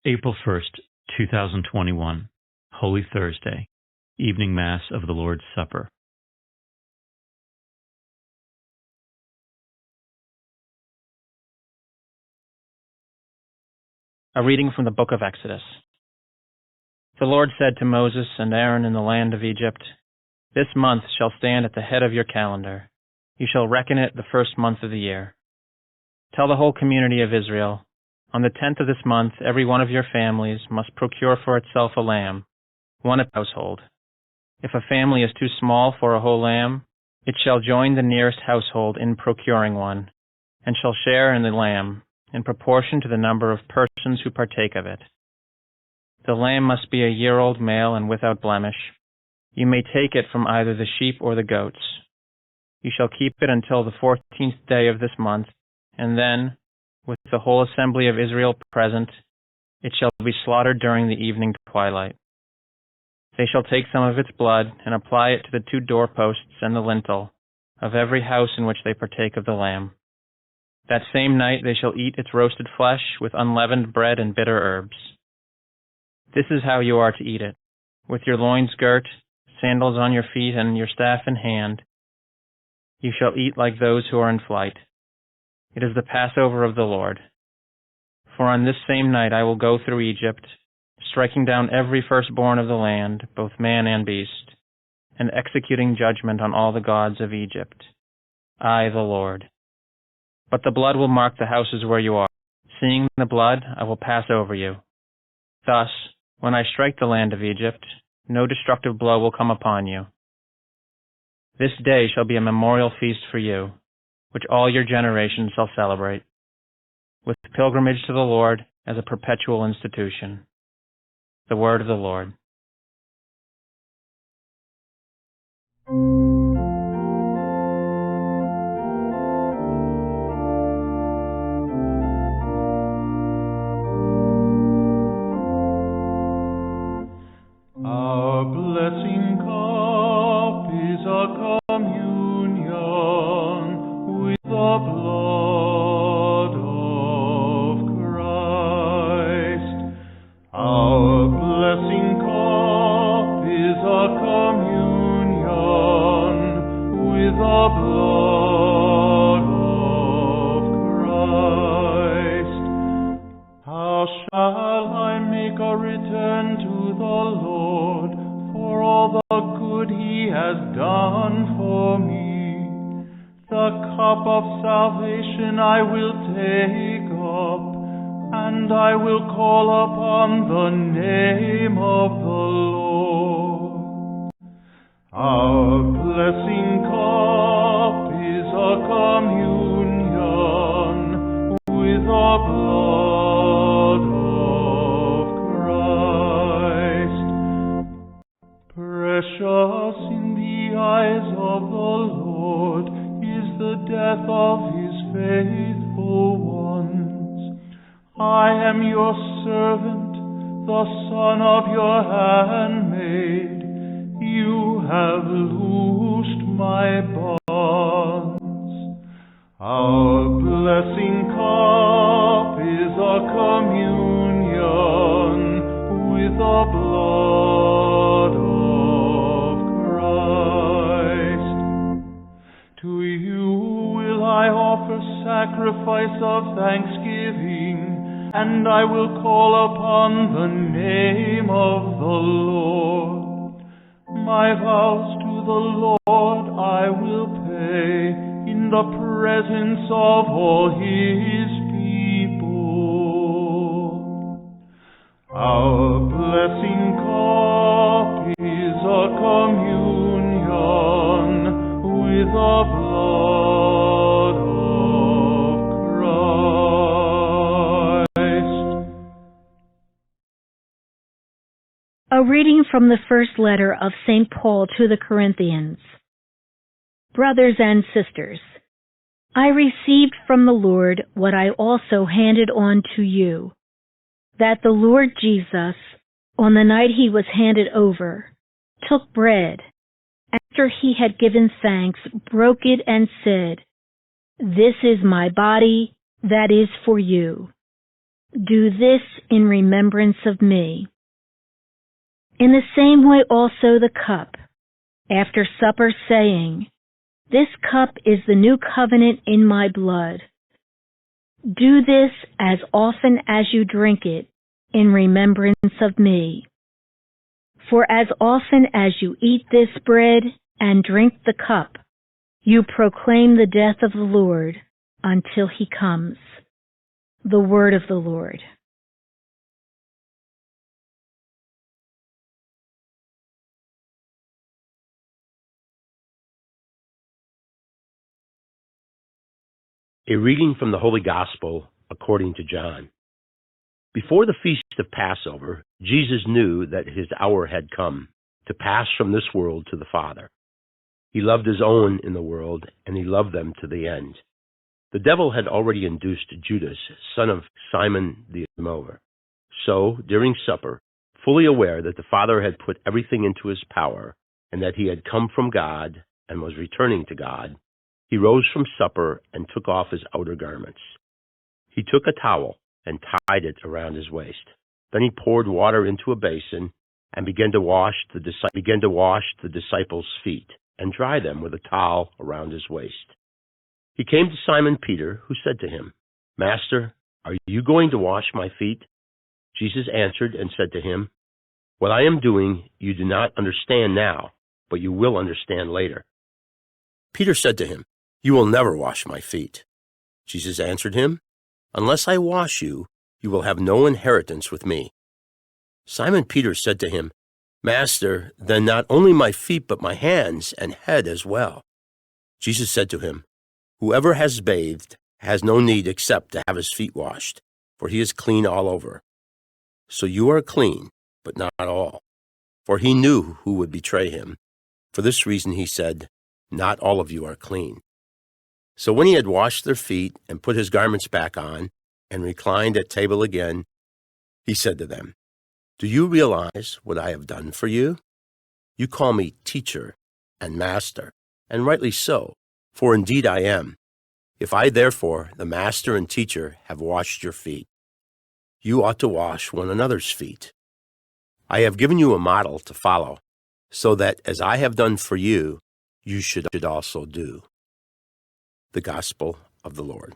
April 1st, 2021, Holy Thursday, Evening Mass of the Lord's Supper. A reading from the book of Exodus. The Lord said to Moses and Aaron in the land of Egypt, "This month shall stand at the head of your calendar. You shall reckon it the first month of the year. Tell the whole community of Israel, on the 10th of this month every one of your families must procure for itself a lamb, one at household. If a family is too small for a whole lamb, it shall join the nearest household in procuring one, and shall share in the lamb, in proportion to the number of persons who partake of it. The lamb must be a year-old male and without blemish. You may take it from either the sheep or the goats. You shall keep it until the 14th day of this month, and then, with the whole assembly of Israel present, it shall be slaughtered during the evening twilight. They shall take some of its blood and apply it to the 2 doorposts and the lintel of every house in which they partake of the lamb. That same night they shall eat its roasted flesh with unleavened bread and bitter herbs. This is how you are to eat it, with your loins girt, sandals on your feet, and your staff in hand. You shall eat like those who are in flight. It is the Passover of the Lord. For on this same night I will go through Egypt, striking down every firstborn of the land, both man and beast, and executing judgment on all the gods of Egypt. I, the Lord. But the blood will mark the houses where you are. Seeing the blood, I will pass over you. Thus, when I strike the land of Egypt, no destructive blow will come upon you. This day shall be a memorial feast for you, which all your generations shall celebrate, with pilgrimage to the Lord as a perpetual institution." The word of the Lord. Our blessing cup is a communion with the blood of Christ. Our blessing cup is a communion with the blood of Christ. How shall I make a return to the Lord for all the good He has done for me? The cup of salvation I will take up, and I will call upon the name of the Lord. Our blessing cup is a communion with the blood of Christ. Precious in the eyes of the Lord is the death of His faithful ones. I am your servant, the son of your handmaid. You have loosed my bonds. Our blessing cup is a communion with the blood of Christ. To you will I offer sacrifice of thanksgiving, and I will call upon the name of the Lord. My vows to the Lord I will pay in the presence of all His people. Our blessing cup is a communion with the blood of Christ. A reading from the first letter of St. Paul to the Corinthians. Brothers and sisters, I received from the Lord what I also handed on to you, that the Lord Jesus, on the night He was handed over, took bread. After He had given thanks, broke it and said, "This is my body that is for you. Do this in remembrance of me. In the same way also the cup, after supper, saying, This cup is the new covenant in my blood. Do this as often as you drink it in remembrance of me. For as often as you eat this bread and drink the cup, you proclaim the death of the Lord until he comes. The word of the Lord. A reading from the Holy Gospel according to John. Before the feast of Passover, Jesus knew that his hour had come to pass from this world to the Father. He loved his own in the world, and he loved them to the end. The devil had already induced Judas, son of Simon the Zealote. So, during supper, fully aware that the Father had put everything into his power, and that he had come from God and was returning to God, he rose from supper and took off his outer garments. He took a towel and tied it around his waist. Then he poured water into a basin and began to wash the disciples' feet and dry them with a towel around his waist. He came to Simon Peter, who said to him, Master, are you going to wash my feet? Jesus answered and said to him, What I am doing you do not understand now, but you will understand later. Peter said to him, You will never wash my feet. Jesus answered him, Unless I wash you, you will have no inheritance with me. Simon Peter said to him, Master, then not only my feet, but my hands and head as well. Jesus said to him, Whoever has bathed has no need except to have his feet washed, for he is clean all over. So you are clean, but not all. For he knew who would betray him. For this reason he said, Not all of you are clean. So when he had washed their feet and put his garments back on and reclined at table again, he said to them, Do you realize what I have done for you? You call me teacher and master, and rightly so, for indeed I am. If I therefore, the master and teacher, have washed your feet, you ought to wash one another's feet. I have given you a model to follow, so that as I have done for you, you should also do. The Gospel of the Lord.